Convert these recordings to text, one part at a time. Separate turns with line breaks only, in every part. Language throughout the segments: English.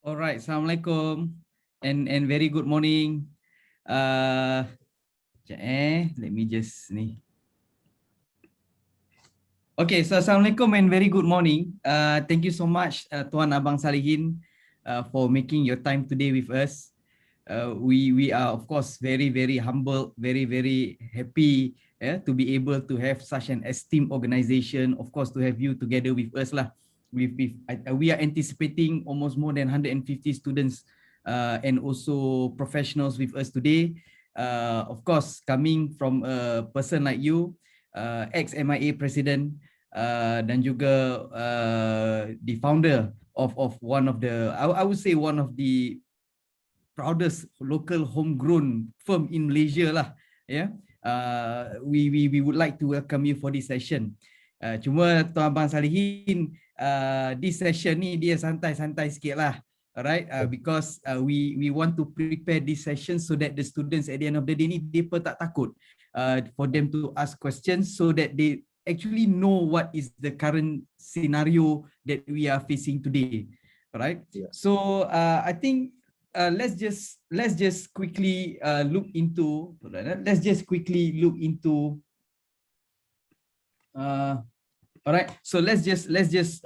All right, Assalamualaikum and very good morning. Let me just ni. Okay, so Assalamualaikum and very good morning. Thank you so much, Tuan Abang Salihin, for making your time today with us. We are of course very humble, very happy to be able to have such an esteemed organization. Of course, to have you together with us lah. We are anticipating almost more than 150 students and also professionals with us today. Of course, coming from a person like you, ex-MIA president dan juga the founder of one of the, I would say one of the proudest local homegrown firm in Malaysia lah. Yeah, we would like to welcome you for this session. Cuma Tuan Abang Salihin, this session ni dia santai-santai sikit lah. Alright, because we want to prepare this session so that the students at the end of the day ni dia pun tak takut for them to ask questions so that they actually know what is the current scenario that we are facing today. Alright, yeah. So I think let's just quickly look into all right, so let's just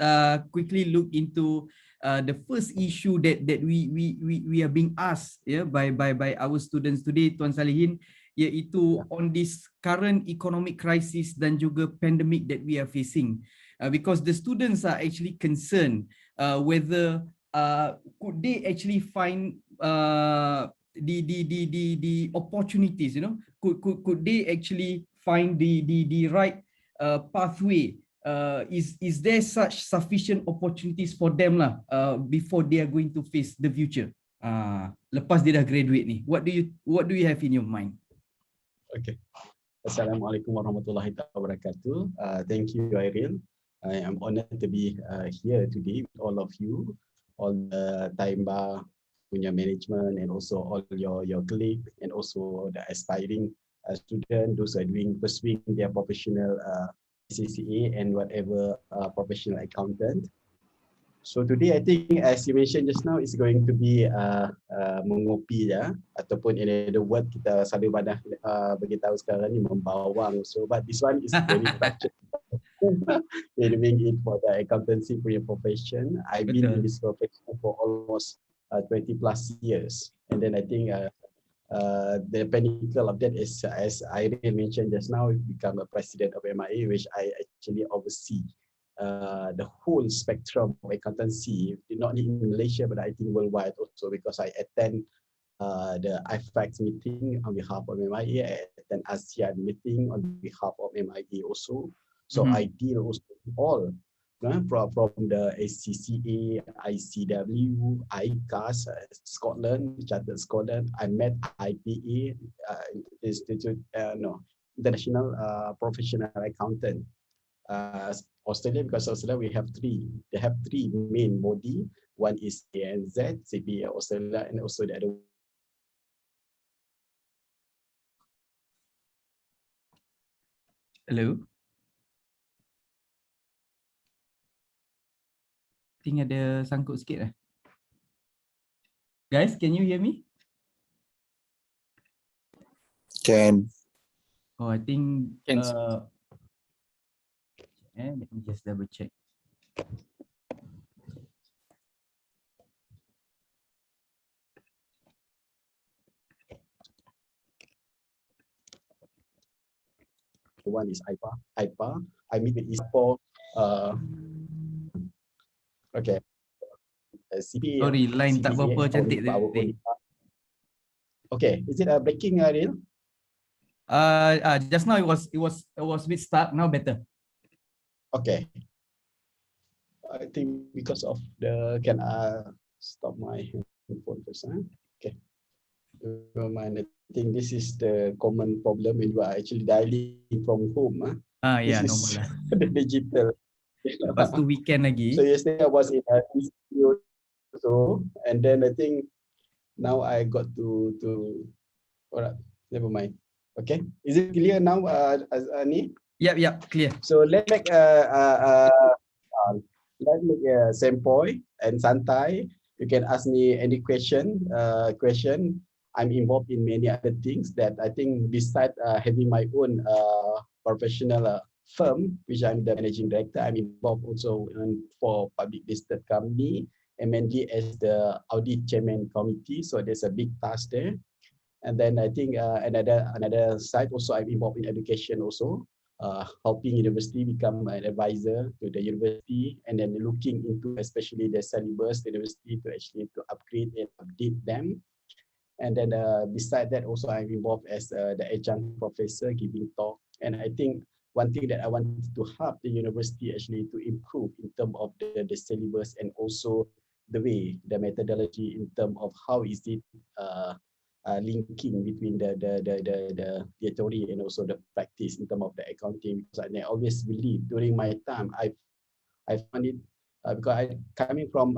quickly look into the first issue that we are being asked by our students today, Tuan Salihin, iaitu on this current economic crisis dan juga pandemic that we are facing, because the students are actually concerned whether could they actually find the opportunities, could they actually find the right pathway, is there such sufficient opportunities for them lah before they are going to face the future lepas dia dah graduate ni? What do you have in your mind?
Okay. Assalamualaikum warahmatullahi wabarakatuh. Thank you, Irene. I am honored to be here today with all of you, all the TYMBA punya management, and also all your colleagues, and also the aspiring students, those who are pursuing their professional CCA and whatever professional accountant. So today, I think, as you mentioned just now, it's going to be mengopi ya, ataupun in other word kita selalu banyak beritahu sekarang ni membawang. So but this one is very structured. Doing it for the accountancy punya profession. I've been in this profession for almost 20 plus years, and then I think the pinnacle of that is, as Irene mentioned just now, become a president of MIA, which I actually oversee the whole spectrum of accountancy, not only in Malaysia but I think worldwide also, because I attend the IFAX meeting on behalf of MIA, I attend ASEAN meeting on behalf of MIA also. So I deal also with all from the ACCA, ICW, ICAS, Scotland, Chartered Scotland. I met IPA, International Professional Accountant. Australia, because Australia we have three. They have three main body. One is ANZ, CPA Australia, and also the other.
Hello. Think ada sangkut sikit lah. Guys, can you hear me?
Can.
Oh, I think let me just double check.
One is IPA. I meet with ISPO. Okay. CPA.
Sorry, line tak berapa cantik tadi.
Okay, is it breaking, Ariel?
Just now it was a bit stuck. Now better.
Okay. I think because of the, can I stop my phone first? Okay. Never mind. I think this is the common problem when you are actually dialing from home.
Yeah, normal lah.
The digital.
Lepas tu weekend lagi.
So yesterday I was in a studio, so and then I think now I got to. Alright, never mind. Okay, is it clear now, Ani?
Yep, clear.
So let's make a sample and santai. You can ask me any question. I'm involved in many other things that I think besides having my own professional firm, which I'm the managing director, I'm involved also for public listed company, and mainly as the audit chairman committee. So there's a big task there. And then I think another side also I'm involved in education also, helping university become an advisor to the university, and then looking into especially the syllabus, the university to actually to upgrade and update them. And then beside that also I'm involved as the adjunct professor giving talk. And I think one thing that I wanted to help the university actually to improve in terms of the syllabus, and also the way, the methodology in terms of how is it linking between the theory and also the practice in terms of the accounting. Because I always believe during my time, I found it because I coming from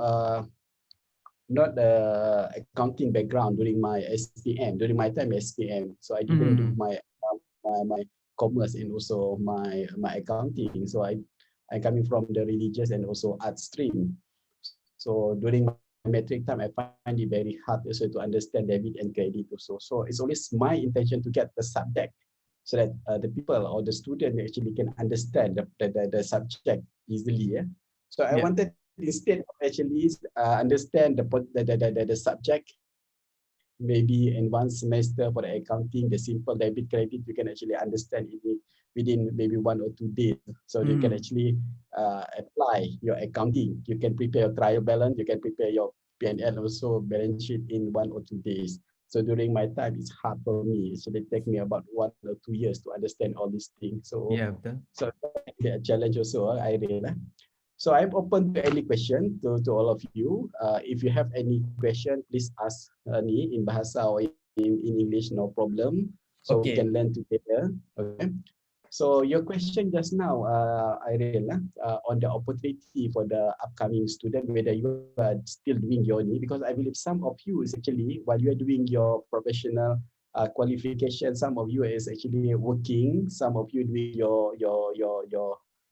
not the accounting background during my SPM, during my time SPM. So I didn't do my commerce and also my accounting. So I'm coming from the religious and also art stream. So during my metric time, I find it very hard also to understand debit and credit also. So it's always my intention to get the subject so that the people or the student actually can understand the subject easily. Yeah? So I wanted, instead of actually understand the subject, maybe in one semester for the accounting, the simple debit credit, you can actually understand it within maybe 1 or 2 days. So you can actually apply your accounting. You can prepare your trial balance, you can prepare your P&L also balance sheet in 1 or 2 days. So during my time, it's hard for me. So it take me about 1 or 2 years to understand all these things. So so a challenge also, I realize. So I'm open to any question to all of you. If you have any question, please ask me in Bahasa or in English, no problem. So we can learn together. Okay. So your question just now, Irene, on the opportunity for the upcoming student, whether you are still doing your knee, because I believe some of you is actually, while you are doing your professional qualification, some of you is actually working, some of you doing your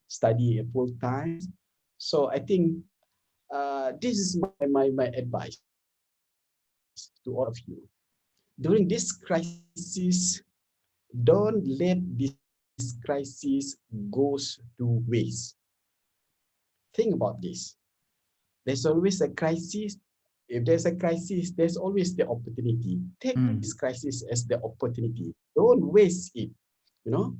study full time. So I think this is my advice to all of you. During this crisis, don't let this crisis goes to waste. Think about this. There's always a crisis. If there's a crisis, there's always the opportunity. Take this crisis as the opportunity. Don't waste it, you know.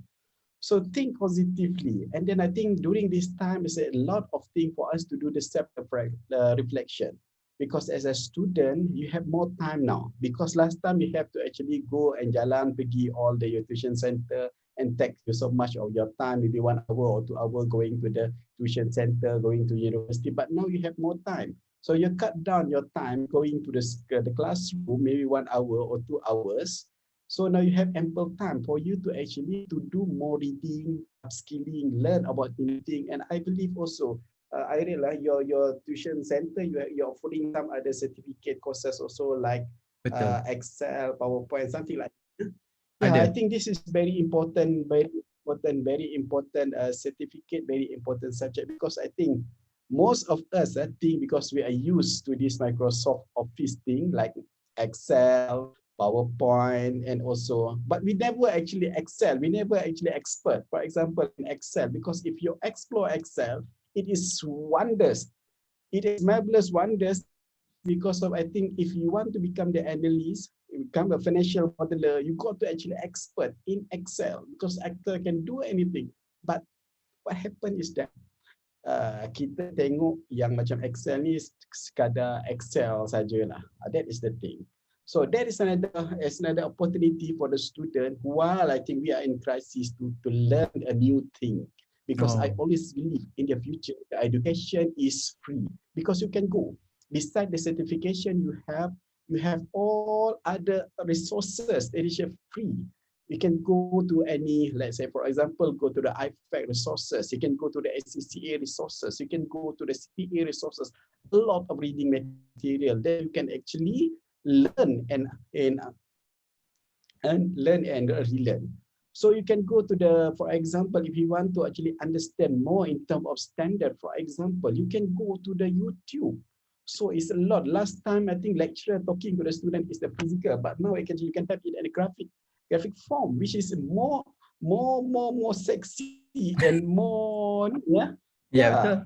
So think positively. And then I think during this time, there's a lot of things for us to do the self-reflection. Because as a student, you have more time now. Because last time you have to actually go and jalan pergi all the tuition center and take you so much of your time, maybe 1 hour or 2 hours going to the tuition center, going to university. But now you have more time. So you cut down your time going to the classroom, maybe 1 hour or 2 hours. So now you have ample time for you to actually to do more reading, upskilling, learn about anything. And I believe also, I realize your tuition center, you're offering some other certificate courses also like Excel, PowerPoint, something like that. Yeah, I think this is very important certificate, very important subject, because I think most of us, I think, because we are used to this Microsoft Office thing like Excel, PowerPoint, and also, but we never actually excel. We never actually expert. For example, in Excel, because if you explore Excel, it is wonders. It is marvelous wonders because of, I think, if you want to become the analyst, become a financial modeler, you got to actually expert in Excel because Excel can do anything. But what happened is that kita tengok yang macam Excel ni sekadar Excel sajalah. That is the thing. So that is another opportunity for the student while I think we are in crisis to learn a new thing. Because I always believe in the future, the education is free because you can go. Beside the certification you have all other resources that is free. You can go to any, let's say, for example, go to the IFAC resources. You can go to the SCCA resources. You can go to the CPA resources. A lot of reading material that you can actually learn and relearn. So you can go to the, for example, if you want to actually understand more in terms of standard, for example, you can go to the YouTube. So it's a lot. Last time, I think lecturer talking to the student is the physical, but now you can type it in a graphic form, which is more sexy and more,
Yeah, betul.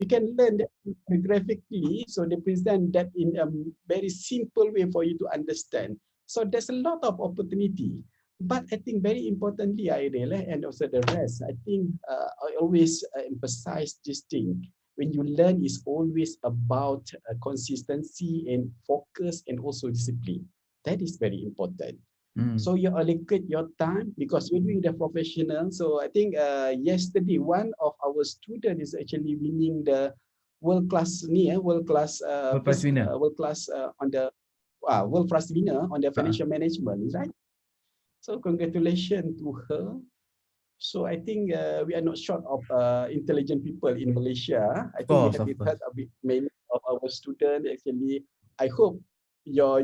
You can learn that graphically, so they present that in a very simple way for you to understand. So there's a lot of opportunity. But I think very importantly, and also the rest, I think I always emphasize this thing. When you learn, is always about consistency and focus and also discipline. That is very important. So you allocate your time because you're doing the professional. So I think yesterday one of our students is actually winning the world class
World Prize winner.
on the world class winner on the financial management, right? So congratulations to her. So I think we are not short of intelligent people in Malaysia. I think we have heard a bit many of our students actually. I hope your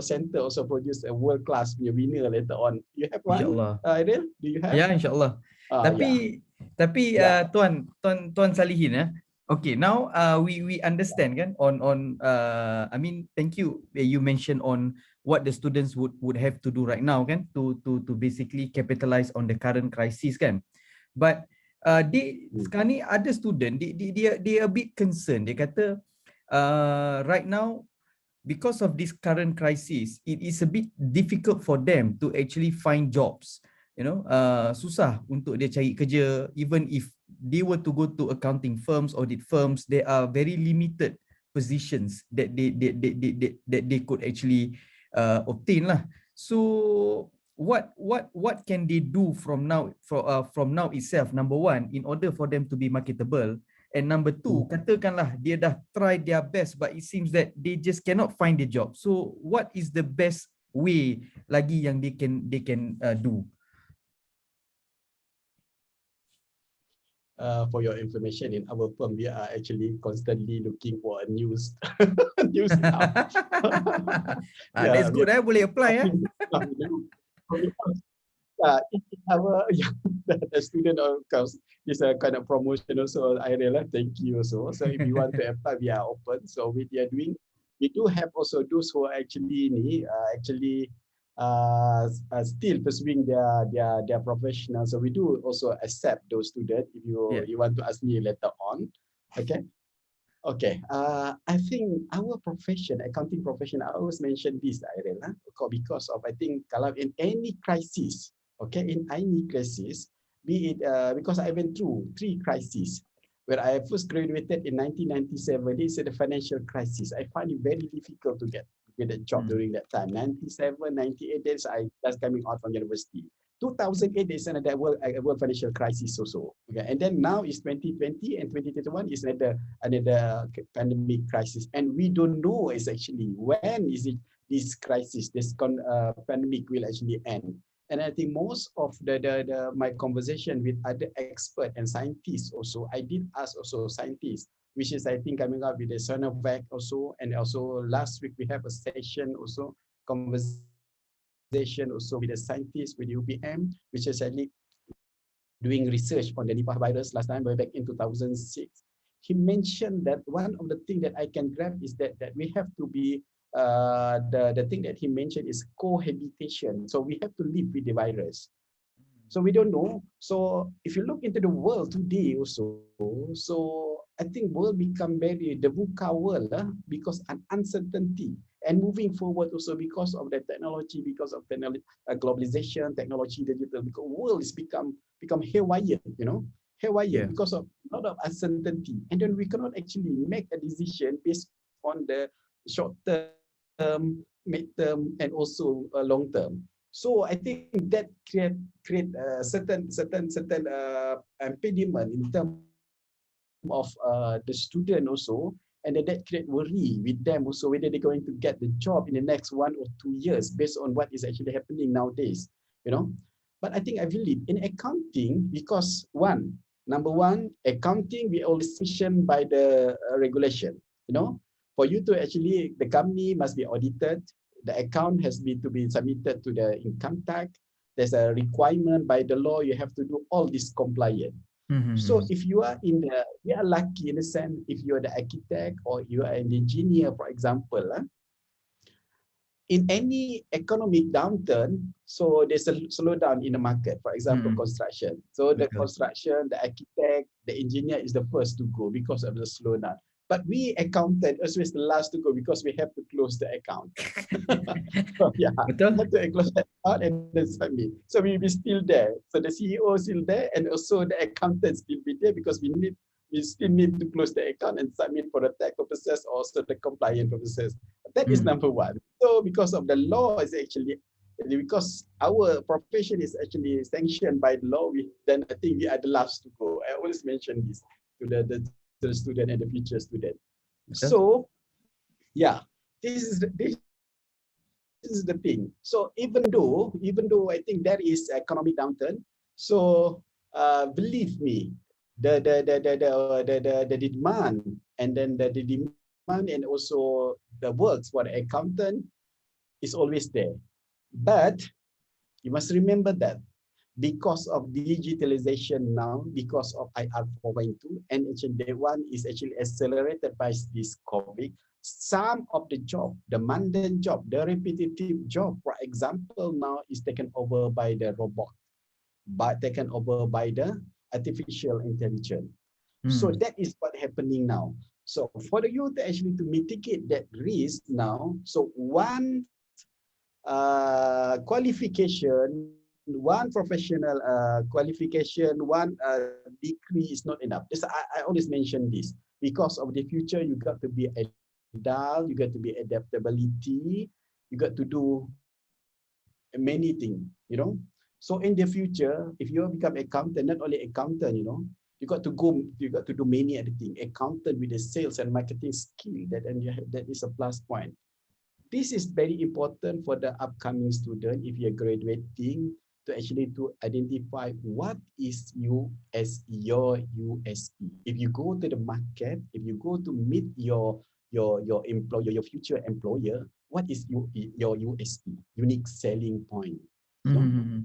center also produce a world class winner later on. You have one?
InsyaAllah.
Adil, do you have?
Ya, insyaAllah. Tapi Tuan Salihin, okay, now we understand kan on I mean, thank you. You mentioned on what the students would have to do right now kan to basically capitalize on the current crisis kan. But sekarang ni ada student dia a bit concerned. Dia kata right now, because of this current crisis, it is a bit difficult for them to actually find jobs. You know, susah untuk dia cari kerja. Even if they were to go to accounting firms, audit firms, there are very limited positions that they could actually obtain lah. So what can they do from now itself? Number one, in order for them to be marketable. And number two, katakanlah dia dah try their best, but it seems that they just cannot find the job. So what is the best way lagi yang they can do?
For your information, in our firm, we are actually constantly looking for a new staff.
That's good. Boleh apply.
The student of course is a kind of promotion also. I realize, thank you also. So if you want to apply, we are open. So we are doing. We do have also those who are actually still pursuing their professional. So we do also accept those students. If you want to ask me later on, okay. Okay, I think our profession, accounting profession, I always mention this, because of, I think, kalau in any crisis, okay, in any crisis, be it, because I went through 3 crises, where I first graduated in 1997, this is the financial crisis. I find it very difficult to get a job during that time. 97, 98 days, I just coming out from university. 2008 is another world financial crisis also. Okay, and then now is 2020 and 2021 is another pandemic crisis, and we don't know is actually when is it this crisis, this pandemic will actually end. And I think most of my conversation with other experts and scientists also, I did ask also scientists, which is I think coming up with the Sonovac also, and also last week we have a session also conversation also with the scientists with UPM, which is actually doing research on the Nipah virus last time, way back in 2006. He mentioned that one of the things that I can grab is that we have to be, the thing that he mentioned is cohabitation. So we have to live with the virus. So we don't know. So if you look into the world today also, so I think world become very, the VUCA world, because an uncertainty. And moving forward also because of the technology, because of globalization, technology, digital, because world is become haywire, haywire because of a lot of uncertainty. And then we cannot actually make a decision based on the short term, mid term, and also long term. So I think that create certain impediment in terms of the student also. And then that create worry with them also, whether they're going to get the job in the next 1 or 2 years based on what is actually happening nowadays, But I think I believe in accounting because number one, accounting, we always mentioned by the regulation, For you to actually, the company must be audited, the account has to be submitted to the income tax. There's a requirement by the law, you have to do all this compliant. So if you are we are lucky in the sense, if you are the architect or you are an engineer, for example, in any economic downturn, so there's a slowdown in the market, for example, construction. So the construction, the architect, the engineer is the first to go because of the slowdown. But we accountant always the last to go because we have to close the account. So yeah,
Betul.
have to close the account and then submit. So we be still there. So the CEO is still there, and also the accountant still be there because we still need to close the account and submit for the tax purposes, also the compliance purposes. That is number one. So because of the law is actually, because our profession is actually sanctioned by the law, then I think we are the last to go. I always mention this to the student and the future student. So yeah, this is the thing. So even though I think there is economic downturn, so believe me, the demand, and then the demand and also the works for the accountant is always there. But you must remember that because of digitalization now, because of IR 4.2, and actually that one is actually accelerated by this COVID, some of the job, the mundane job, the repetitive job, for example, now is taken over by the robot, but taken over by the artificial intelligence. So that is what happening now. So for the youth actually to mitigate that risk now, so one qualification, one professional qualification, one degree is not enough. I always mention this because of the future. You got to be agile, you got to be adaptability, you got to do many things, you know. So in the future, if you become accountant, not only accountant, you know, you got to do many other things. Accountant with the sales and marketing skill, that is a plus point. This is very important for the upcoming student if you're graduating to actually to identify what is you as your USP. If you go to the market, if you go to meet your employer, your future employer, what is your USP, unique selling point? You know?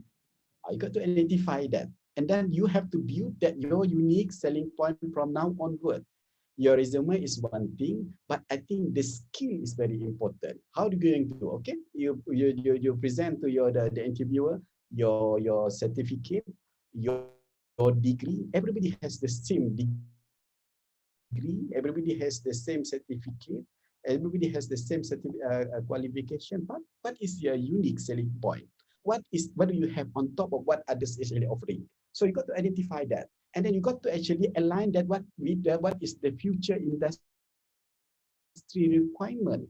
You got to identify that. And then you have to build that your unique selling point from now onward. Your resume is one thing, but I think the skill is very important. How are you going to do? Okay, you present to the interviewer your certificate, your degree. Everybody has the same degree. Everybody has the same certificate. Everybody has the same qualification. But what is your unique selling point? What do you have on top of what others is really offering? So you got to identify that. And then you got to actually align that what is the future industry requirement.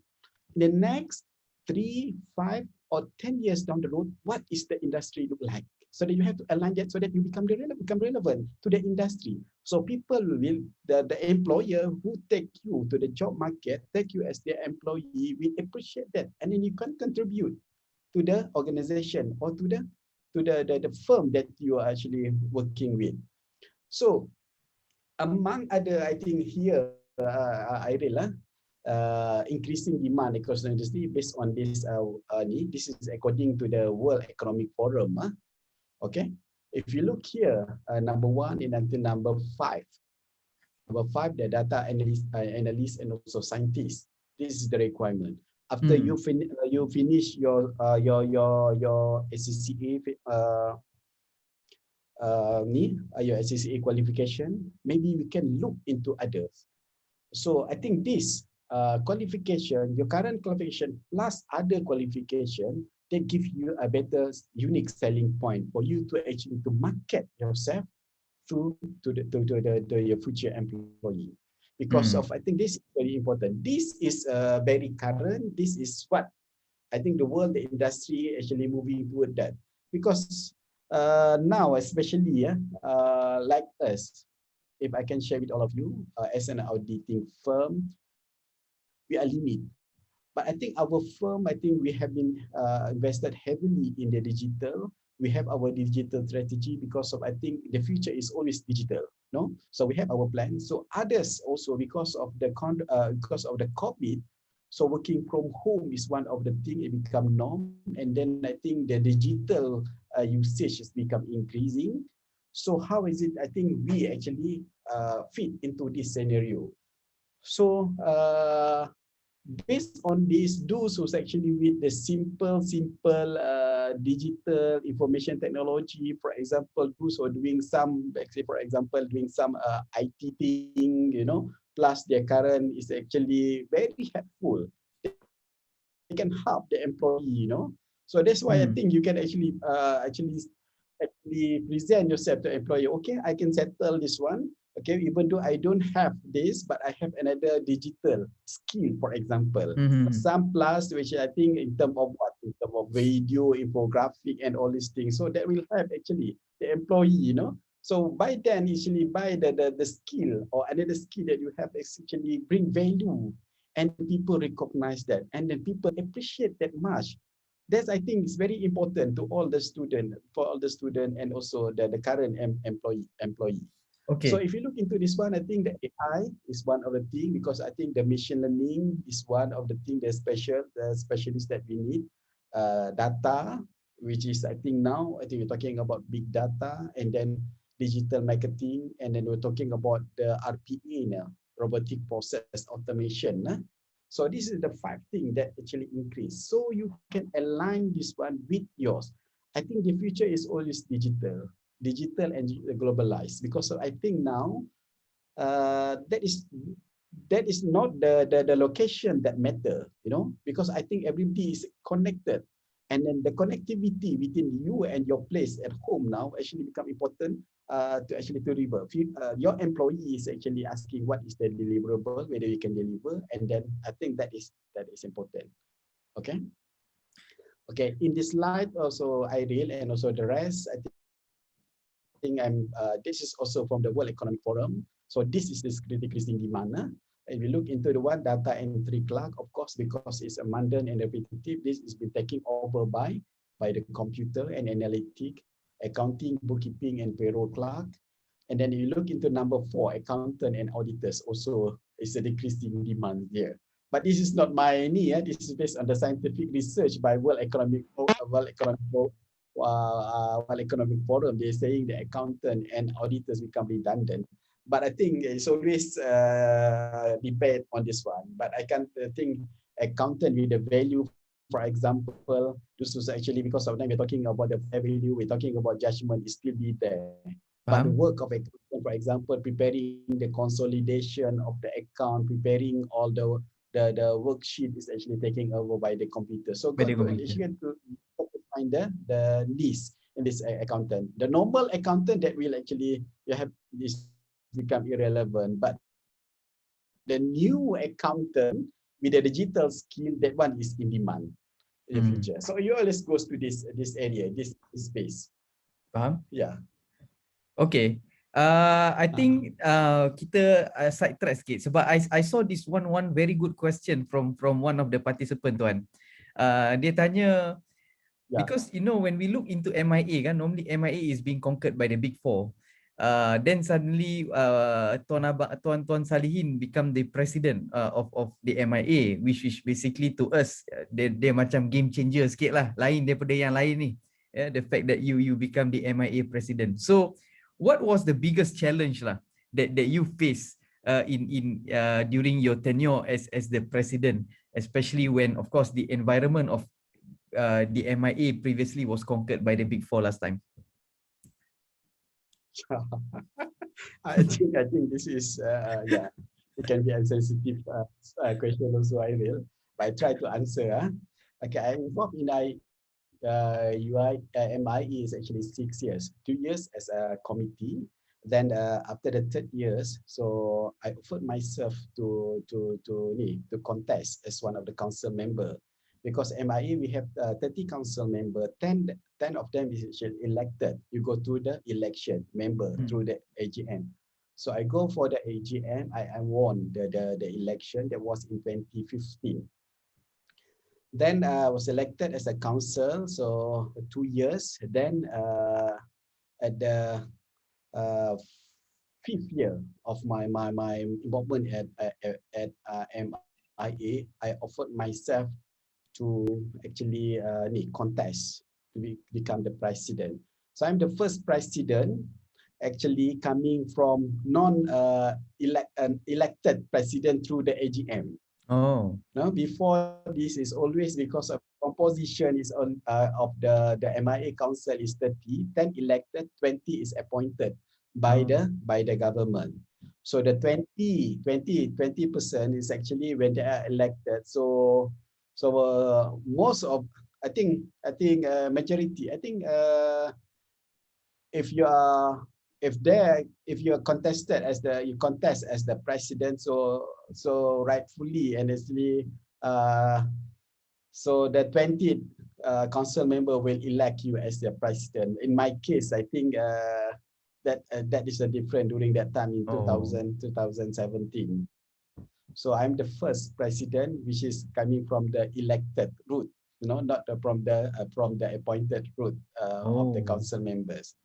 In the next 3, 5, or 10 years down the road, what is the industry look like? So that you have to align that so that you become relevant to the industry. So people will, the employer who take you to the job market, take you as their employee, will appreciate that. And then you can contribute to the organization or to the firm that you are actually working with. So among other, I think here, increasing demand across the industry based on this need. This is according to the World Economic Forum. Okay, if you look here, number 1 and until number 5. Number 5, the data analysts and also scientists. This is the requirement. After you finish your SCCA your SCCA qualification, maybe we can look into others. So I think this qualification, your current qualification plus other qualification, they give you a better unique selling point for you to actually to market yourself to your future employee. Because of, I think this is very important. This is very current. This is what I think the world, the industry actually moving toward that. Because now, especially like us, if I can share with all of you, as an auditing firm, we are limited. But I think our firm, I think we have been invested heavily in the digital. We have our digital strategy because of, I think the future is always digital. No, so we have our plan. So others also, because of the COVID, so working from home is one of the things it become norm. And then I think the digital usage has become increasing. So how is it? I think we actually fit into this scenario. So based on this, those who's actually with the simple digital information technology, for example, those who are doing some, let's say, for example, doing some IT thing, you know, plus their current is actually very helpful. They can help the employee, you know. So that's why I think you can actually present yourself to employer. Okay, I can settle this one. Okay, even though I don't have this, but I have another digital skill, for example. Some plus, which I think in terms of what? In terms of video, infographic, and all these things. So that will help actually the employee, you know. So by then, actually, by the skill or another skill that you have actually bring value, and people recognize that, and then people appreciate that much. That's, I think, is very important to all the student, for all the student, and also the current employee.
Okay.
So if you look into this one, I think the AI is one of the thing, because I think the machine learning is one of the thing, the specialists that we need. Data, which is, I think now, I think we're talking about big data, and then digital marketing, and then we're talking about the RPA now, robotic process automation. So this is the 5 things that actually increase. So you can align this one with yours. I think the future is always digital and globalized, because I think now that is not the location that matter, you know, because I think everybody is connected, and then the connectivity between you and your place at home now actually become important to deliver. Your employee is actually asking what is the deliverable, whether you can deliver, and then I think that is important. Okay. Okay. In this slide also, Irene and also the rest, I think this is also from the World Economic Forum. So this is this decreasing demand. If you look into the one data entry clerk, of course, because it's a mundane and repetitive, this is been taken over by the computer and analytic, accounting, bookkeeping, and payroll clerk. And then you look into number 4, accountant and auditors, also is a decreasing demand there. But this is not my idea. This is based on the scientific research by World Economic Forum. They're saying the accountant and auditors become redundant. But I think it's always debate on this one. But I can't think accountant with the value, for example, this is actually, because sometimes we're talking about the value, we're talking about judgment, is still be there. But the work of accountant, for example, preparing the consolidation of the account, preparing all the worksheet is actually taken over by the computer. So got to find the list in this accountant. The normal accountant that will actually have this become irrelevant, but the new accountant with a digital skill, that one is in demand in the future. So you always goes to this area, this space.
Faham?
Yeah.
Okay. I think kita sidetrack sikit sebab I saw this one very good question from one of the participant, Tuan. Dia tanya, because you know, when we look into MIA kan, normally MIA is being conquered by the big 4. Then suddenly Tuan Salihin become the president of the MIA, which is basically to us dia macam game changer sikit lah, lain daripada yang lain ni. Yeah, the fact that you become the MIA president. So what was the biggest challenge lah that you face during your tenure as the president, especially when, of course, the environment of the MIA previously was conquered by the big 4 last time?
I think this is it can be a sensitive question also, I will. But I try to answer. Okay, I'm involved in MIA is actually 6 years, 2 years as a committee. Then after the 3rd years, so I offered myself to contest as one of the council member, because MIA we have 30 council member, 10 of them is actually elected. You go to the election member through the AGM. So I go for the AGM. I won the election. That was in 2015. Then I was elected as a council, so 2 years. Then at the 5th year of my involvement at MIA, I offered myself to actually contest to become the president. So I'm the first president actually coming from elected president through the AGM.
Oh.
No, before this is always because of composition is on of the MIA council is 30, 10 elected, 20 is appointed by the government. So the 20% is actually when they are elected. So most of I think majority if you are if you are contested as you contest as the president, so rightfully and actually so the 20 council member will elect you as the president. In my case, I think that is a different during that time in 2017. So I'm the first president which is coming from the elected route, not from the appointed route of the council members.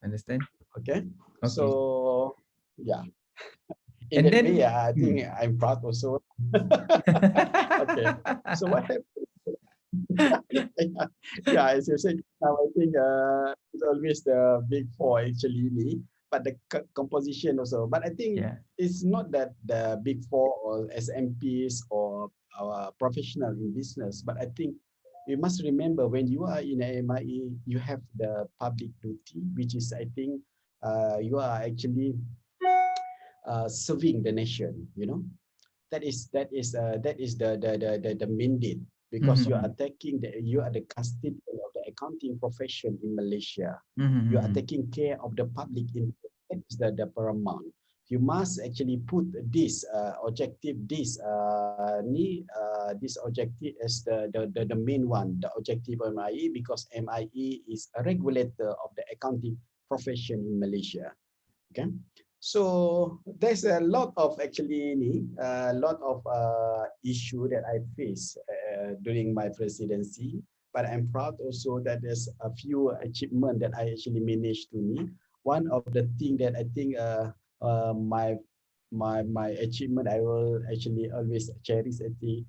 Understand?
Okay.
Okay.
So yeah. In
And
that
then,
way, I think I'm proud also. Okay. So what happened? Yeah, as you said, now I think it's always the big four actually me, but the composition also. But I think it's not that the big four or SMPs or our professional in business, but I think we must remember when you are in a MIE, you have the public duty, which is I think you are actually serving the nation. That is the mandate, because you are taking you are the custodian of the accounting profession in Malaysia. You are taking care of the public interest. That is the paramount. You must actually put this objective, this objective as the main one, the objective of MIE, because MIE is a regulator of the accounting profession in Malaysia. Okay. So there's a lot of issue that I face during my presidency, but I'm proud also that there's a few achievement that I actually managed to meet. One of the thing that I think my achievement I will actually always cherish at the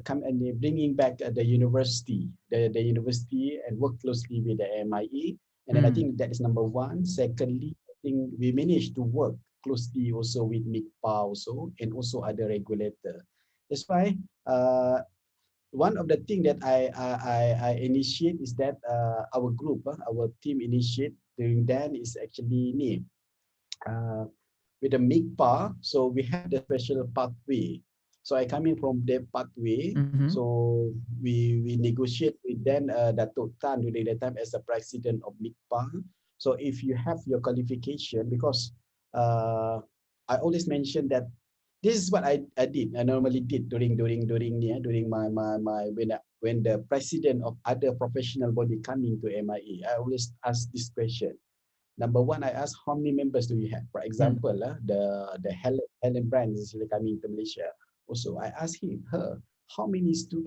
come and bringing back the university and work closely with the MIE, and then I think that is number one. Secondly, think we managed to work closely also with MICPA also and also other regulator. That's why one of the things that I initiate is that our group, our team initiate during then is actually with the MICPA. So we have the special pathway. So I coming from the pathway. So we negotiate with then Datuk Tan during that time as the president of MICPA. So if you have your qualification, because I always mention that this is what I did. I normally did during my when the president of other professional body coming to MIE. I always ask this question. Number one, I ask how many members do you have? For example, the Helen Brand is actually coming to Malaysia. Also, I ask her how many SCCA's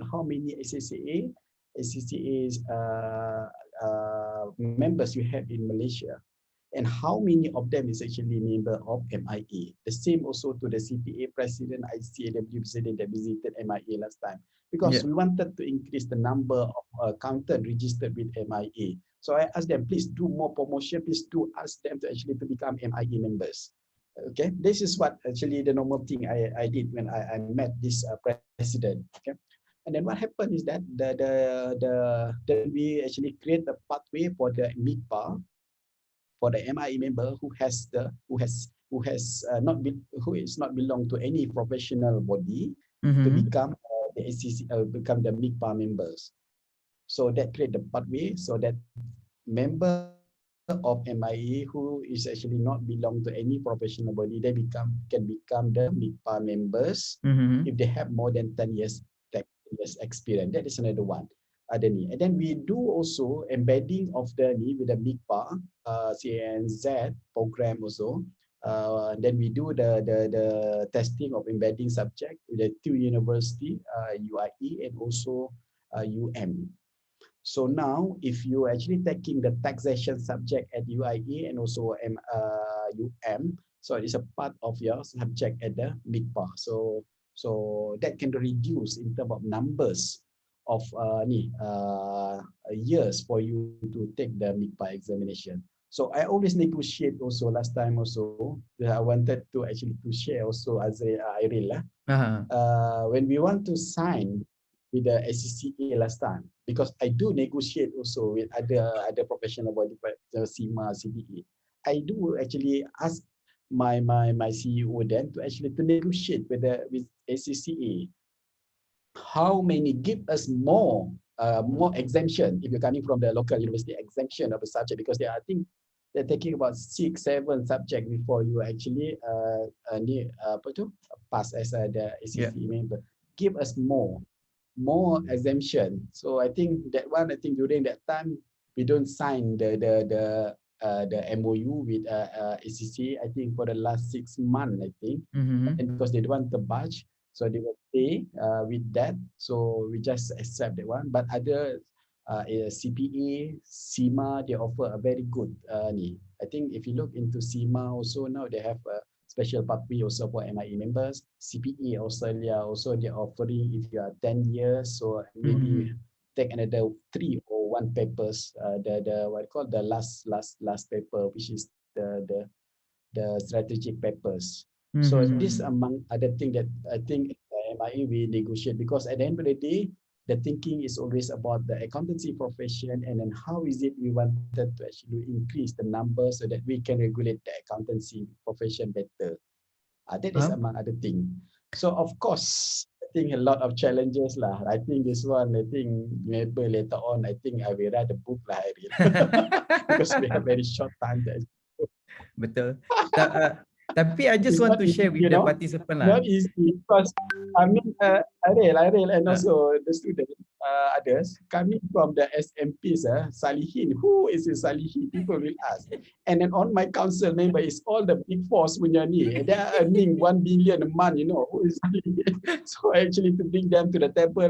members you have in Malaysia, and how many of them is actually member of MIE. The same also to the CPA president, ICAW president that visited MIE last time, because we wanted to increase the number of accountant registered with MIE. So I asked them, please do more promotion, please do ask them to actually to become MIE members. Okay, this is what actually the normal thing I did when I met this president. Okay. And then what happened is that we actually create a pathway for the MICPA, for the MIE member who is not belong to any professional body to become the SCC, become the MICPA members. So that create the pathway so that member of MIE who is actually not belong to any professional body, they can become the MICPA members if they have more than 10 years experience. That is another one. And then we do also embedding of the with the MICPA CNZ program also. Then we do the testing of embedding subject with the two university, UIE and also UM. So now, if you actually taking the taxation subject at UIE and also UM, so it is a part of your subject at the MICPA. So that can reduce in terms of numbers of years for you to take the MICPA examination. So I always negotiate also last time also. I wanted to actually to share also as Iril lah. When we want to sign with the SCCA last time, because I do negotiate also with other professional body, the CIMA, CBE. I do actually ask my CEO then to actually to negotiate with SCCA. How many give us more exemption if you're coming from the local university, exemption of a subject, because I think they're taking about 6-7 subjects before you actually pass as the ACCA member. Give us more exemption. So I think that one, I think during that time we don't sign the MOU with ACCA. I think for the last 6 months, I think, and because they don't want the budge, so they will pay with that. So we just accept that one. But other CPA, CIMA, they offer a very good I think if you look into CIMA also now, they have a special pathway also for MIA members. CPA Australia also, they're offering if you are 10 years, so maybe take another 3 or 1 papers, the what you call the last paper, which is the strategic papers. So this among other things that I think MIA we negotiate, because at the end of the day, the thinking is always about the accountancy profession, and then how is it we wanted to actually increase the numbers so that we can regulate the accountancy profession better. That is among other things. So of course, I think a lot of challenges lah. I think this one, I think maybe later on, I think I will write a book lah, because we have very short time.
Betul. Tapi I just want to share with the participant lah.
Not easy, because I mean, Iril and also the student, others coming from the SMPs, Salihin, who is Salihin? People will ask. And then on my council member is all the big fours punya ni. They are earning 1 billion a month, who is Salihin? So actually to bring them to the table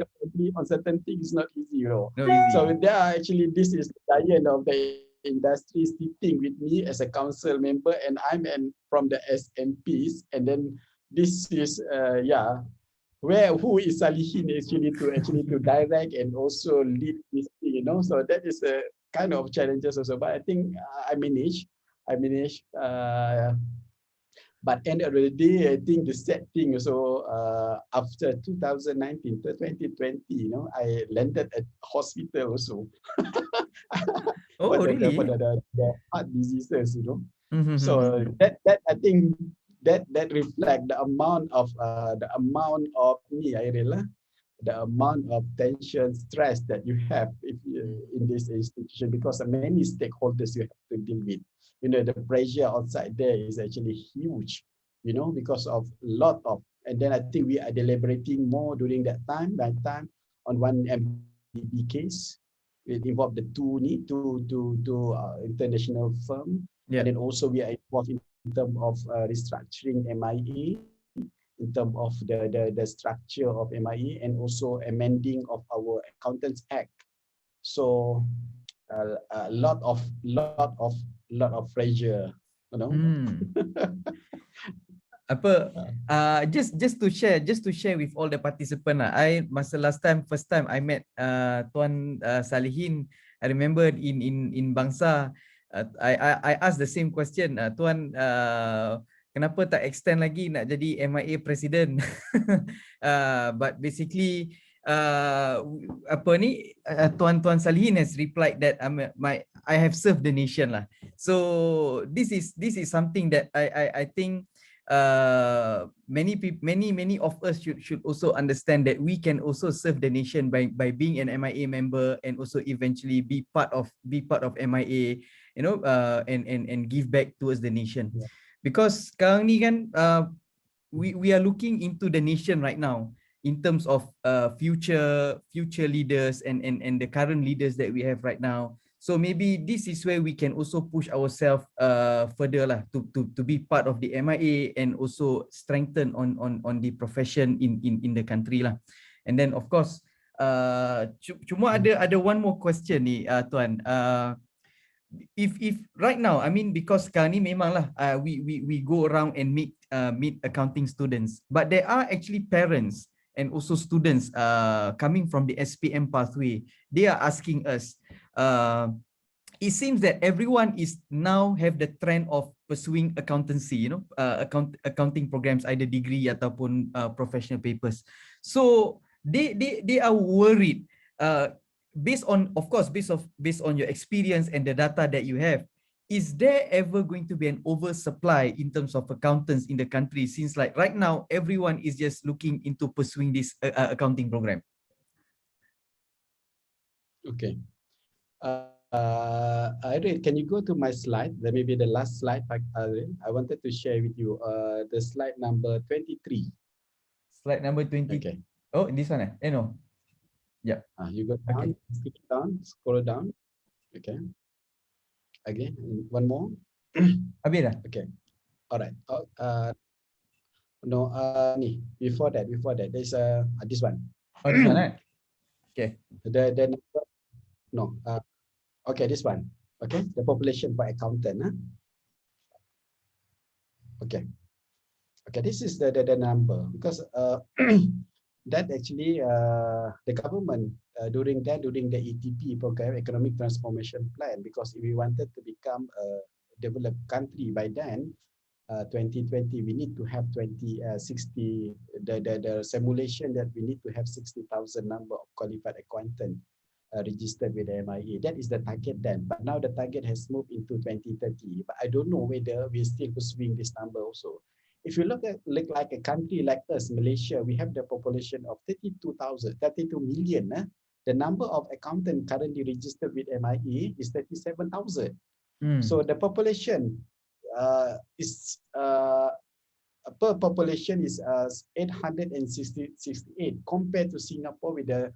on certain things is not easy, No easy. So they are actually, this is the giant of the industry sitting with me as a council member, and I'm from the SMPs, and then this is who is Salihin actually to direct and also lead this thing, So that is a kind of challenges also, but I think I manage. But end of the day, I think the sad thing also, after 2019 to 2020, I landed at hospital also.
Oh, really?
For the heart diseases, So that I think that reflect the amount of me, Iril, the amount of tension, stress that you have if in this institution, because of many stakeholders you have to deal with. The pressure outside there is actually huge, because of a lot of, and then I think we are deliberating more during that time, on one MDB case. It involved the two international firm, and then also we are involved in terms of restructuring MIA, in terms of the structure of MIA, and also amending of our Accountants Act. So a lot of pressure,
just to share with all the participants lah. Masa first time I met Tuan Salihin, I remember in Bangsa, I asked the same question, Tuan, kenapa tak extend lagi nak jadi MIA President? But basically Tuan Salihin has replied that I have served the nation lah. So this is something that I think many of us should also understand, that we can also serve the nation by being an MIA member, and also eventually be part of MIA, and give back towards the nation. Because sekarang ni kan, we are looking into the nation right now in terms of future leaders and the current leaders that we have right now. So maybe this is where we can also push ourselves further lah, to be part of the MIA, and also strengthen on the profession in the country lah. And then of course, cuma ada one more question ni, Tuan. If right now, I mean, because sekarang ni memang lah, we go around and meet accounting students, but there are actually parents and also students coming from the SPM pathway. They are asking us, it seems that everyone is now have the trend of pursuing accountancy, accounting programs, either degree ataupun professional papers. So they are worried, based on, of course, based on your experience and the data that you have. Is there ever going to be an oversupply in terms of accountants in the country? Since like right now, everyone is just looking into pursuing this accounting program.
Okay. Irene, can you go to my slide? That may be the last slide. Irene, I wanted to share with you the slide number 23.
Slide number 20.
Okay.
Oh, this one. No. Yeah.
You go down,
Okay.
skip down, scroll down. Okay. Again, one more.
Habis dah?
Okay. All right. No, before that, there's this one.
Oh, this one, eh? Okay.
The number, no, okay, this one. Okay, the population for accountant. Okay. Okay, this is the number, because that actually the government during the ETP program, Economic Transformation Plan, because if we wanted to become a developed country by then, 2020, we need to have 60, the simulation that we need to have 60,000 number of qualified accountant registered with the MIA. That is the target then, but now the target has moved into 2030, but I don't know whether we're still pursuing this number also. If you look like a country like us, Malaysia, we have the population of 32 million. The number of accountants currently registered with MIA is 37,000. So the population is per population is 868 compared to Singapore with a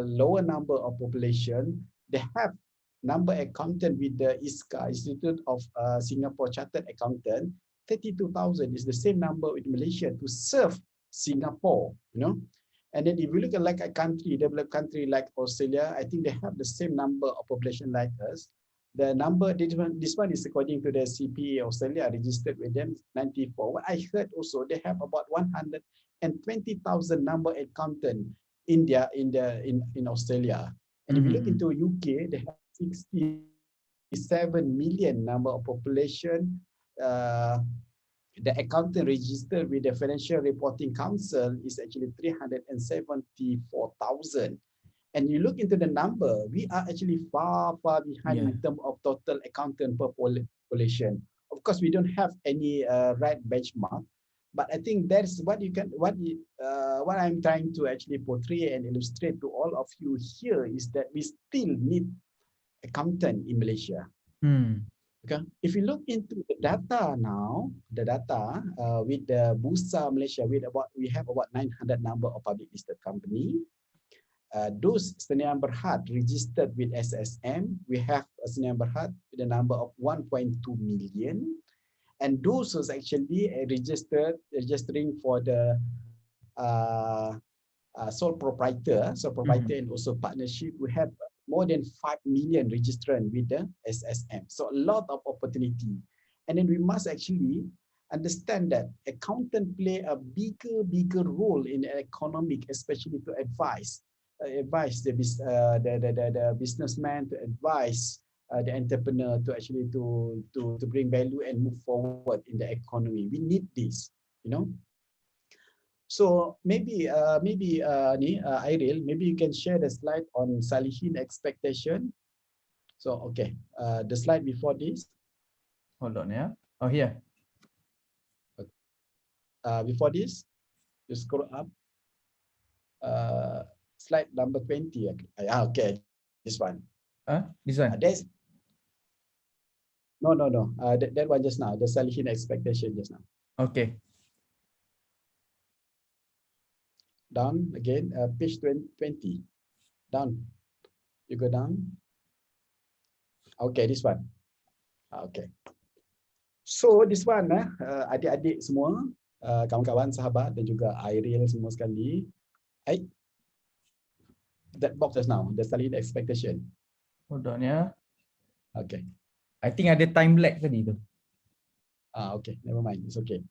lower number of population. They have number accountant with the ISCA, Institute of Singapore Chartered Accountant. 32,000 is the same number with Malaysia to serve Singapore, And then if you look at like a country, developed country like Australia, I think they have the same number of population like us. The number, this one is according to the CPA Australia, registered with them 94. What I heard also, they have about 120,000 number accountant in Australia. And if you look into UK, they have 67 million number of population. The accountant registered with the Financial Reporting Council is actually 374,000. And you look into the number, we are actually far behind in terms of total accountant per population. Of course, we don't have any right benchmark, but I think that's what I'm trying to actually portray and illustrate to all of you here is that we still need accountant in Malaysia. Okay. If you look into the data now, with the Bursa Malaysia, we have about 900 number of public listed company. Those Sdn Berhad registered with SSM, we have a Sdn Berhad with a number of 1.2 million. And those was actually registering for the sole proprietor, and also partnership. We have more than 5 million registrants with the SSM. So a lot of opportunity. And then we must actually understand that accountant play a bigger role in economic, especially to advise the businessman, to advise the entrepreneur to actually to bring value and move forward in the economy. We need this, So maybe Iril, maybe you can share the slide on Salihin expectation. So okay, the slide before this.
Hold on, yeah. Oh, here.
Before this, you scroll up. Slide number 20. Okay, this one.
This one.
No. That one just now. The Salihin expectation just now.
Okay.
Down again, page 20. Down. You go down. Okay, this one. Okay. So this one, adik-adik semua, kawan-kawan, sahabat dan juga Iril semua sekali. That box just now, the Salihin expectation.
Hold on, yeah.
Okay.
I think ada time lag tadi tu.
Okay, never mind. It's okay.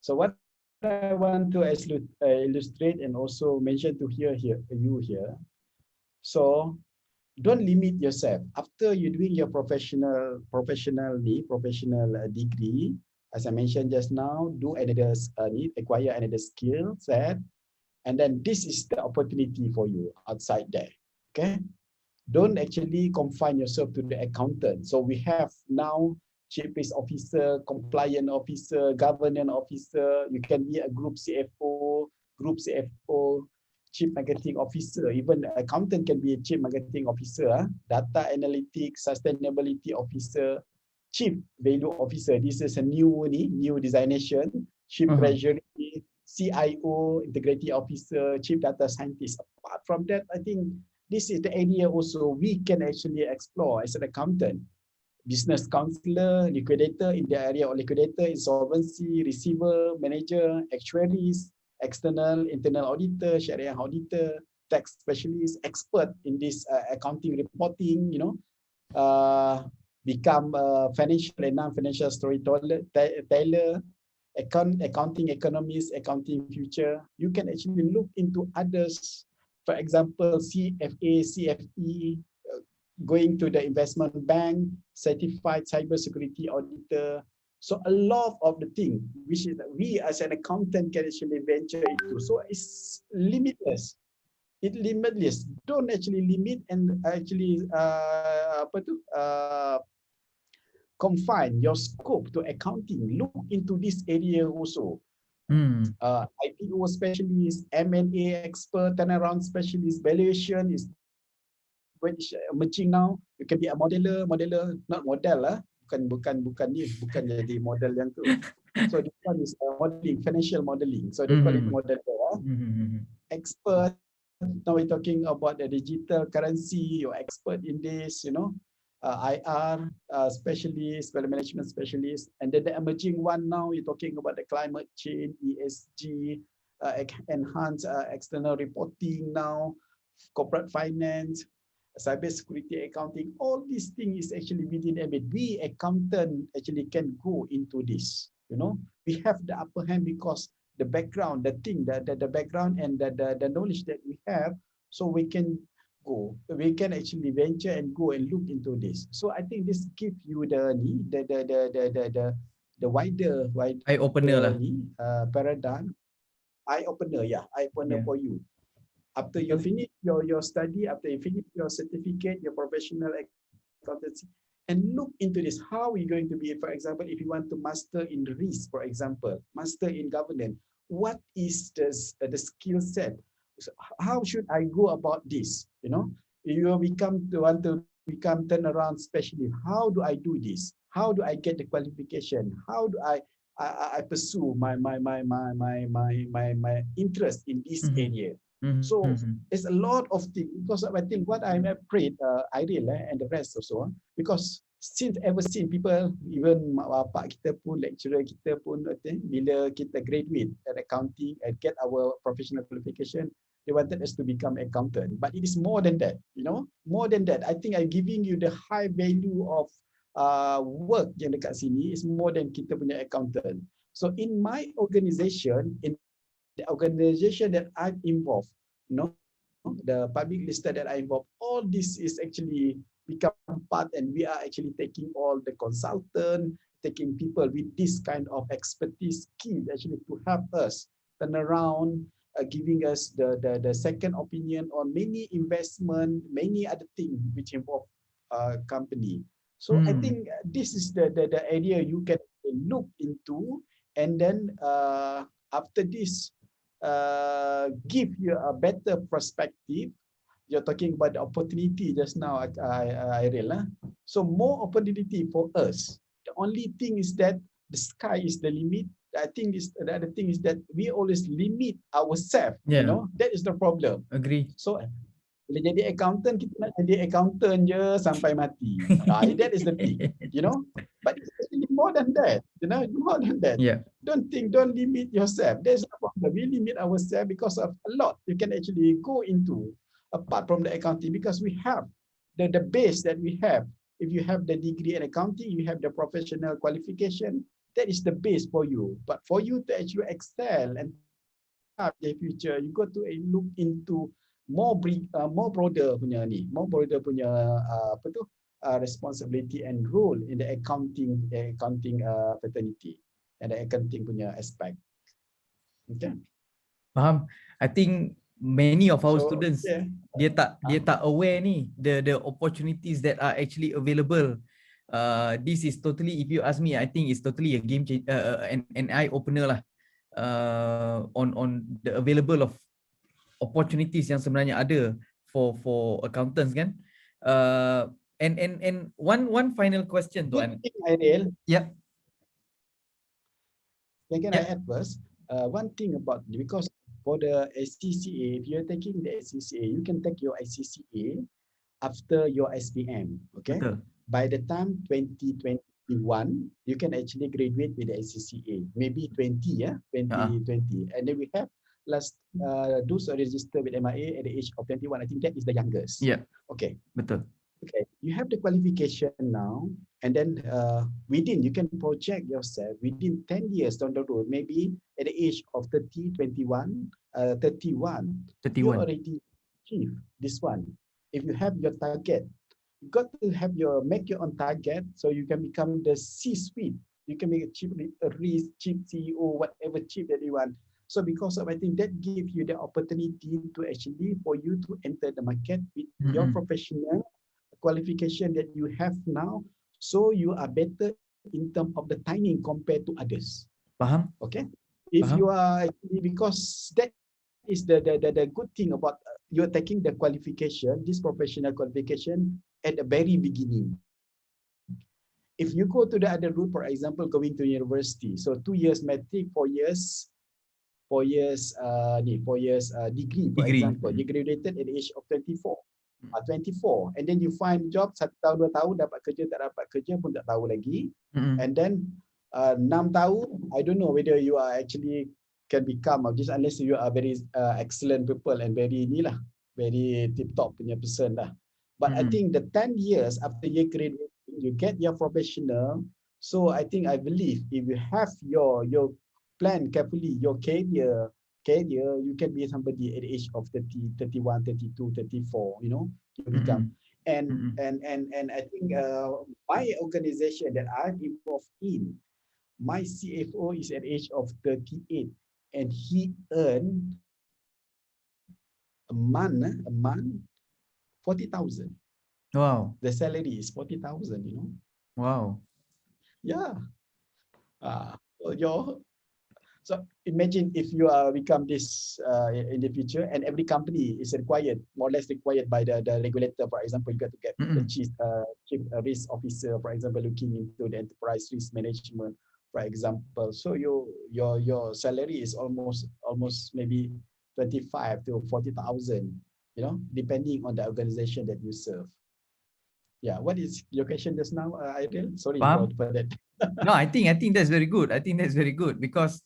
So what I want to illustrate and also mention to you here. So don't limit yourself. After you're doing your professional degree, as I mentioned just now, do another acquire another skill set, and then this is the opportunity for you outside there. Okay, don't actually confine yourself to the accountant. So we have now chief risk officer, compliance officer, governance officer. You can be a group CFO, chief marketing officer. Even accountant can be a chief marketing officer, data analytics, sustainability officer, chief value officer. This is a new designation. Chief treasury, CIO, integrity officer, chief data scientist. Apart from that, I think this is the area also we can actually explore as an accountant. Business counselor, liquidator in the area of liquidator, insolvency, receiver, manager, actuaries, external, internal auditor, Sharia auditor, tax specialist, expert in this accounting reporting, become a financial and non-financial storyteller, accounting economist, accounting future. You can actually look into others. For example, CFA, CFE, going to the investment bank, certified cybersecurity auditor. So a lot of the thing which is we as an accountant can actually venture into. So it's limitless. It's limitless. Don't actually limit and actually confine your scope to accounting. Look into this area also. IPO specialist, M&A expert, turnaround specialist, valuation is emerging now. You can be a modeler, not model lah. Bukan jadi model yang tu. So this one is modeling, financial modeling. So they call it modeler. Expert. Now we're talking about the digital currency. You're expert in this, IR specialist, value management specialist, and then the emerging one now you're talking about the climate change, ESG, enhanced external reporting now, corporate finance, cyber security accounting. All these things is actually within MBA. We accountant actually can go into this. We have the upper hand because the background, the background and the knowledge that we have, so we can actually venture and go and look into this. So I think this gives you the wider
Eye opener
paradigm, eye opener for you. After you finish your study, after you finish your certificate, your professional accountancy, and look into this. How are you going to be, for example, if you want to master in risk, for example, master in governance, what is the skill set? So how should I go about this? You want to become turnaround specialist. How do I do this? How do I get the qualification? How do I pursue my interest in this area? So it's a lot of things, because I think what I'm afraid, Iril and the rest also, because ever since people, even mak bapak kita pun, lecturer kita pun, bila kita graduate at accounting and get our professional qualification, they wanted us to become accountant. But it is more than that, more than that. I think I'm giving you the high value of work yang dekat sini is more than kita punya accountant. So in my organization, in the organization that I'm involved, the public listed that I involved, all this is actually become part, and we are actually taking all the consultant, taking people with this kind of expertise skills actually to help us turn around, giving us the second opinion on many investment, many other things which involve company. So I think this is the area you can look into, and then after this, give you a better perspective. You're talking about the opportunity just now, Iril. So more opportunity for us. The only thing is that the sky is the limit. I think the other thing is that we always limit ourselves. That is the problem.
Agree.
So bila jadi accountant, kita nak jadi accountant je sampai mati. That is the thing, But it's actually more than that, more than that. Don't limit yourself. There's no problem. We limit ourselves because of a lot you can actually go into apart from the accounting, because we have the base that we have. If you have the degree in accounting, you have the professional qualification, that is the base for you. But for you to actually excel and have the future, you got to look into more broader punya ni, more broader punya apa tu responsibility and role in the accounting fraternity and the accounting punya aspect. Okay.
Faham? I think many of our
So,
students
yeah.
dia tak aware ni the opportunities that are actually available. This is totally, if you ask me, I think it's totally a game change, an eye opener lah on the available of opportunities yang sebenarnya ada for accountants kan. And one final question
Good
Tuan.
thing, Ariel.
Yep.
Can I add first? One thing about, because for the SCCA, if you're taking the SCCA, you can take your SCCA after your SPM. Okay.
Betul.
By the time 2021, you can actually graduate with the SCCA. Maybe 2020. And then we have those who register with MIA at the age of 21. I think that is the youngest.
Yeah.
Okay.
Betul.
Okay, you have the qualification now, and then you can project yourself within 10 years down the road, maybe at the age of 30, 21, 31, you already achieve this one. If you have your target, you got to make your own target so you can become the C-suite. You can make a chief CEO, whatever chief that you want. So because of, I think that gives you the opportunity to actually for you to enter the market with your professional qualification that you have now, so you are better in terms of the timing compared to others.
Faham?
Okay. If you are actually, because that is the good thing about you're taking the qualification, this professional qualification at the very beginning. If you go to the other route, for example, going to university, so 2 years matric, 4 years degree, for example, you graduated at the age of 24. 24, and then you find job 1 tahun 2 tahun dapat kerja, tak dapat kerja pun tak tahu lagi. And then 6 tahun, I don't know whether you are actually can become just unless you are very excellent people and very tip top punya person lah. But I think the 10 years after you graduate, you get your professional. So I believe if you have your plan carefully, your career, you can be somebody at the age of 30, 31, 32, 34, you become. And I think my organization that I'm involved in, my CFO is at the age of 38, and he earned a month 40,000.
Wow.
The salary is 40,000,
Wow.
Yeah. So imagine if you become this in the future, and every company is required, more or less required by the regulator. For example, you got to get the chief risk officer, for example, looking into the enterprise risk management, for example. So your salary is almost maybe 25 to 40,000, depending on the organization that you serve. Yeah, what is your question just now, Ariel? Sorry for that.
No, I think that's very good. I think that's very good because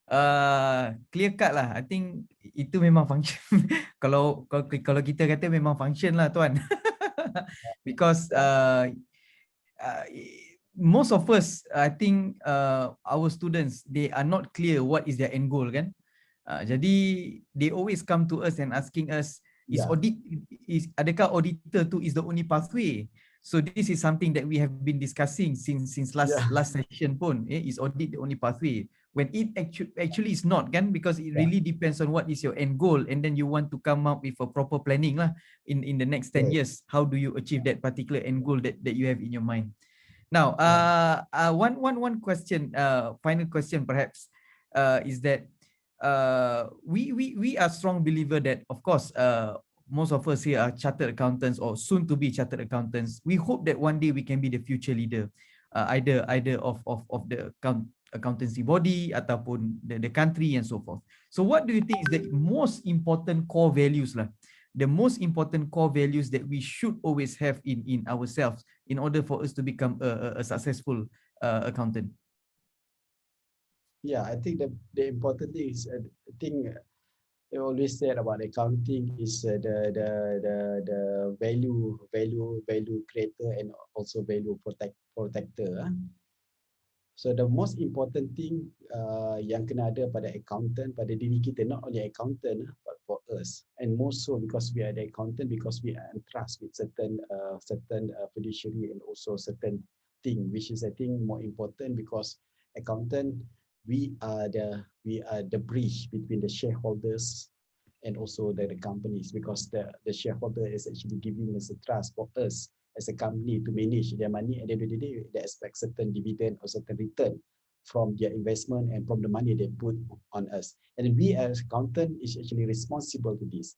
clear cut lah. I think itu memang function. kalau kita kata memang function lah Tuan. Because most of us, I think our students, they are not clear what is their end goal kan. Jadi they always come to us and asking us, adakah auditor tu is the only pathway? So this is something that we have been discussing since last session pun. Is audit the only pathway? When it actually is not kan, because it really depends on what is your end goal, and then you want to come up with a proper planning lah in the next 10 years. How do you achieve that particular end goal that you have in your mind? Now, one question, final question perhaps, is that we are strong believer that, of course, most of us here are chartered accountants or soon to be chartered accountants. We hope that one day we can be the future leader, either of the accountancy body ataupun the country and so forth. So what do you think is the most important core values lah? The most important core values that we should always have in ourselves in order for us to become a successful accountant?
Yeah, I think the important thing is, I think they always said about accounting is the value creator and also value protector. So the most important thing yang kena ada pada accountant, pada diri kita, not only accountant, but for us, and more so because we are the accountant, because we are entrusted with certain fiduciary and also certain thing, which is I think more important, because accountant, we are the bridge between the shareholders and also the companies, because the shareholder is actually giving us a trust for us as a company to manage their money. At the end of the day, they expect certain dividend or certain return from their investment and from the money they put on us. And we as accountant is actually responsible to this.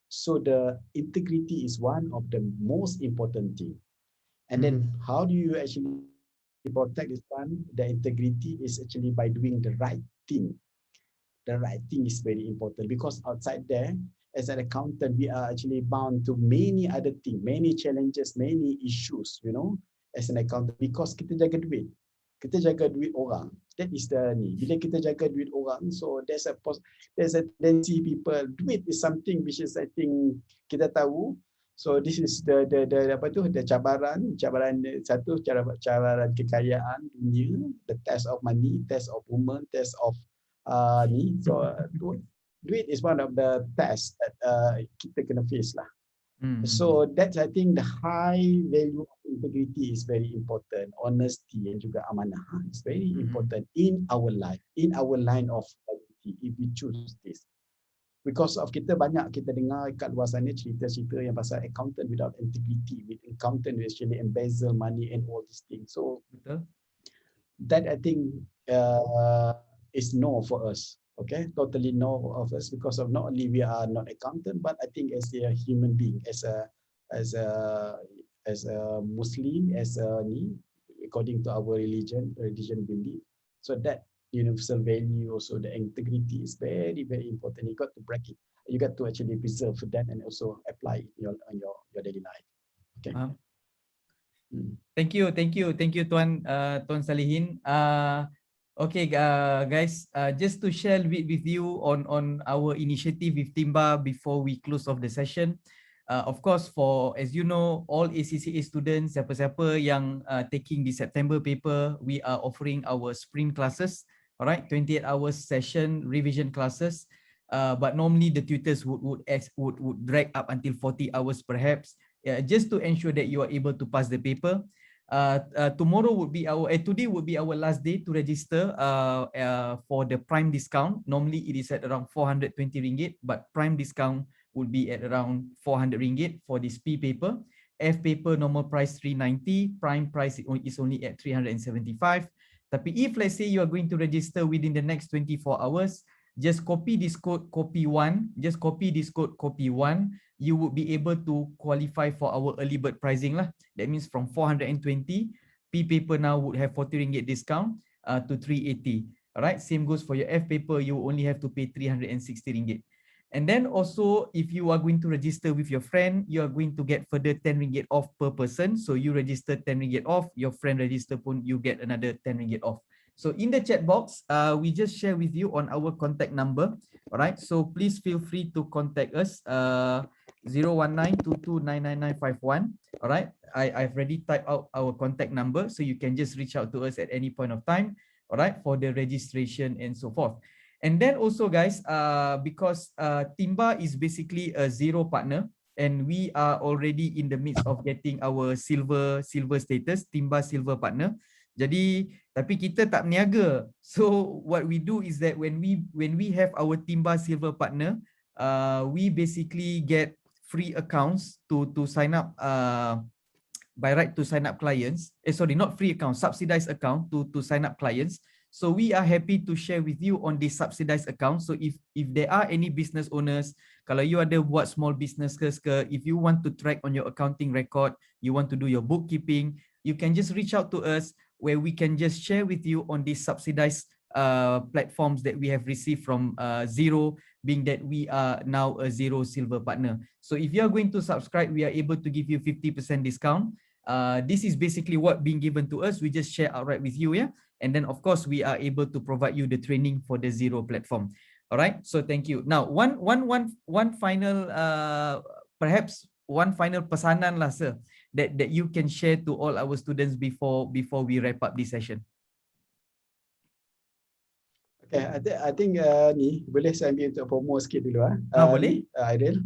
So the integrity is one of the most important thing. And then how do you actually protect this one? The integrity is actually by doing the right thing. The right thing is very important, because outside there, as an accountant, we are actually bound to many other things, many challenges, many issues, as an accountant, because kita jaga duit. Kita jaga duit orang. That is the ni. Bila kita jaga duit orang, so there's a tendency people, duit is something which is I think kita tahu. So this is the cabaran satu, cabaran kekayaan dunia, the test of money, test of woman, test of ni. So duit is one of the tests that kita kena face lah. So that's I think the high value of integrity is very important. Honesty and juga amanah is very important in our life, in our line of quality, if we choose this. Because of kita dengar kat luar sana cerita-cerita yang pasal accountant without integrity, with accountant who actually embezzle money and all these things. So that I think is no for us. Okay, totally no of us, because of not only we are not accountant, but I think as a human being, as a Muslim, according to our religion belief. So that universal value, also the integrity is very, very important. You got to break it. You got to actually preserve that and also apply it in your daily life. Okay.
Thank you, Tuan Salihin. Okay, guys, just to share with you on our initiative with TYMBA before we close off the session. Of course, as you know, all ACCA students, siapa-siapa yang taking the September paper, we are offering our spring classes, all right, 28 hours session revision classes. But normally the tutors would drag up until 40 hours perhaps, just to ensure that you are able to pass the paper. Today would be our last day to register for the prime discount. Normally it is at around 420 ringgit, but prime discount would be at around 400 ringgit for this P paper. F paper normal price 390, prime price is only at 375. Tapi if let's say you are going to register within the next 24 hours, just copy this code Kopi1, you would be able to qualify for our early bird pricing lah. That means from 420, P paper now would have 40 ringgit discount to 380. All right, same goes for your F paper, you only have to pay 360 ringgit. And then also, if you are going to register with your friend, you are going to get further 10 ringgit off per person. So you register 10 ringgit off, your friend register pun, you get another 10 ringgit off. So in the chat box, we just share with you on our contact number. All right, so please feel free to contact us, 01922999951. All right, I've already typed out our contact number, so you can just reach out to us at any point of time, all right, for the registration and so forth. And then also, guys, because TYMBA is basically a zero partner, and we are already in the midst of getting our silver status, TYMBA silver partner. Jadi, tapi kita tak berniaga. So what we do is that when we have our TYMBA silver partner, we basically get free accounts to sign up, by right to sign up clients. Not free account, subsidized account to sign up clients. So we are happy to share with you on this subsidized account. So if there are any business owners, kalau you ada buat small business ke, if you want to track on your accounting record, you want to do your bookkeeping, you can just reach out to us, where we can just share with you on these subsidized platforms that we have received from Zero, being that we are now a Zero silver partner. So if you are going to subscribe, we are able to give you 50% discount. This is basically what being given to us. We just share outright with you, yeah. And then of course we are able to provide you the training for the Zero platform. All right. So thank you. Now one final perhaps one final pesanan lah, sir, that you can share to all our students before we wrap up this session.
Okay, I think ni boleh saya ambil untuk promo sikit dulu
Boleh.
ni Aidil.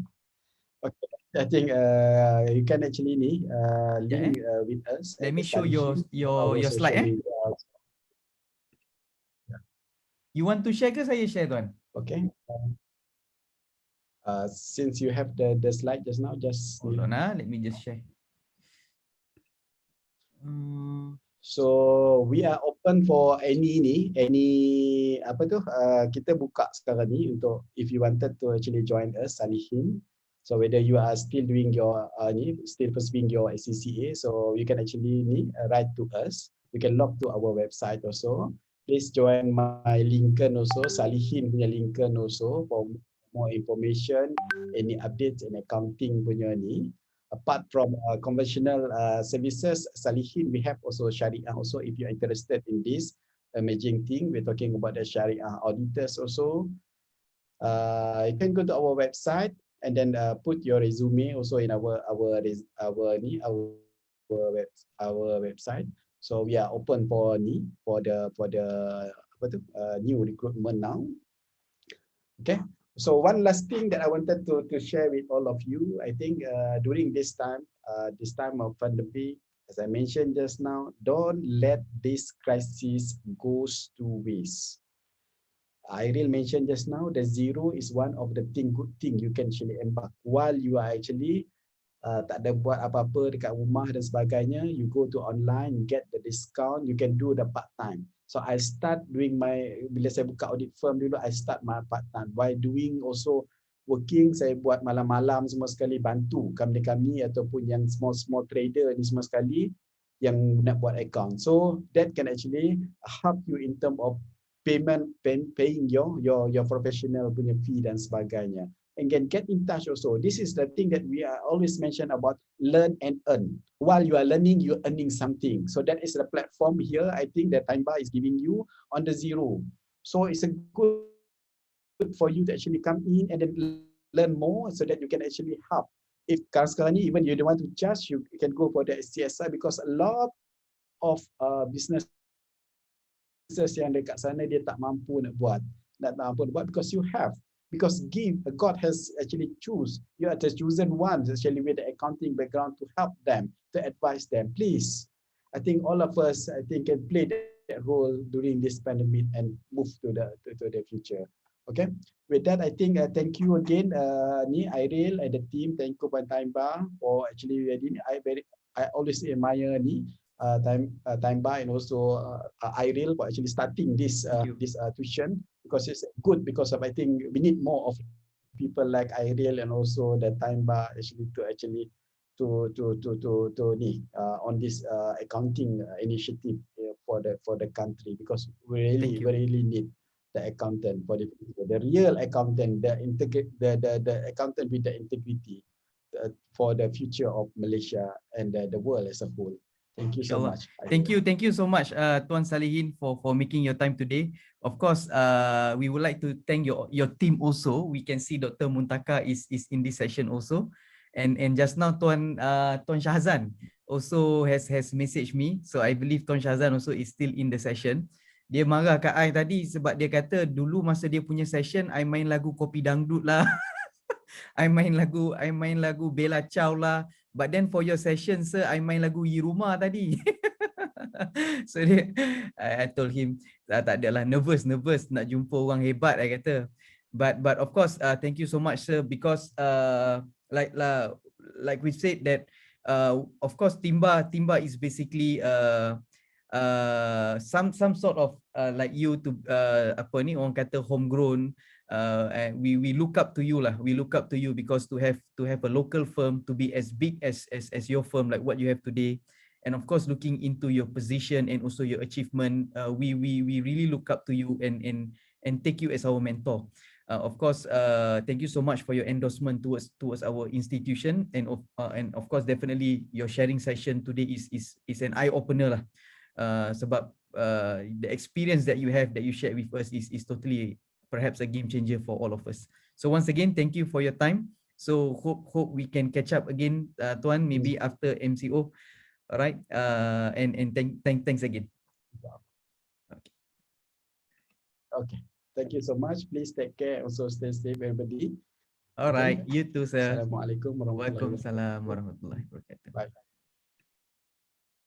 Okay, I think you can actually
Yeah,
link with us.
let
at
me
the
show your
Salihin, our
your
social
slide.
media.
You want to share ke saya share tuan?
Okay. Since you have the slide just now, just
Hold on, let me just share.
So we are open for any apa tu kita buka sekarang ni untuk if you wanted to actually join us Salihin. So whether you are still doing your still pursuing your SCCA, so you can actually write to us. You can log to our website also. Please join my LinkedIn also, Salihin punya LinkedIn also for more information, any updates in accounting punya ni. Apart from conventional services, Salihin, we have also Syariah also. If you're interested in this amazing thing, we're talking about the Syariah auditors also. You can go to our website and then put your resume also in our website. So we are open for the new recruitment now. Okay. So one last thing that I wanted to share with all of you, I think during this time of pandemic, as I mentioned just now, don't let this crisis goes to waste. I will mention just now, the zero is one of the good thing you can actually embark while you are actually tak ada buat apa-apa dekat rumah dan sebagainya. You go to online, get the discount, you can do the part time. So I start doing bila saya buka audit firm dulu, I start my part time. While doing also working, saya buat malam-malam semua sekali bantu kami ataupun yang small trader ni semua sekali yang nak buat account. So that can actually help you in term of paying your professional punya fee dan sebagainya. And can get in touch also. This is the thing that we are always mention about learn and earn. While you are learning, you're earning something. So that is the platform here. I think that TYMBA is giving you on the zero. So it's a good for you to actually come in and then learn more so that you can actually help. If sekarang ni even you don't want to charge, you can go for the CSI because a lot of business yang dekat sana dia tak mampu nak buat because you have. Because God has actually choose you are the chosen ones actually with the accounting background to help them, to advise them. Please, I think all of us can play that role during this pandemic and move to the future. Okay. With that, I think thank you again, ni Iril and the team. Thank you TYMBA for actually I always admire ni TYMBA and also Iril for actually starting this tuition. Because it's good because of I think we need more of people like Iril and also the TYMBA actually on this accounting initiative for the country because we really need the accountant for the real accountant, the accountant with the integrity for the future of Malaysia and the world as a whole. Thank you so much.
Thank you so much, Tuan Salihin, for making your time today. Of course, we would like to thank your team also. We can see Dr. Muntaka is in this session also, and just now Tuan Shahzan also has messaged me, so I believe Tuan Shahzan also is still in the session. Dia marah kat I tadi sebab dia kata dulu masa dia punya session, I main lagu Kopi Dangdut lah. I main lagu Bella Ciao lah. But then for your session, sir, I main lagu Yiruma tadi. So I told him, tak adalah, nervous nak jumpa orang hebat, I kata. But of course, thank you so much, sir, because like we said that, of course, TYMBA is basically some sort of like you to apa ni orang kata homegrown. And we look up to you lah. We look up to you because to have a local firm to be as big as your firm like what you have today, and of course looking into your position and also your achievement, we really look up to you and take you as our mentor. Of course, thank you so much for your endorsement towards our institution, and of course definitely your sharing session today is an eye opener lah. Sebab the experience that you have that you shared with us is totally perhaps a game changer for all of us. So once again, thank you for your time. So hope we can catch up again, Tuan, maybe after MCO. All right. And thanks again.
Okay. Thank you so much. Please take care. Also stay safe, everybody.
All right, you too, sir.
Assalamualaikum warahmatullahi
Waalaikumsalam
wabarakatuh.
warahmatullahi wabarakatuh.
Bye.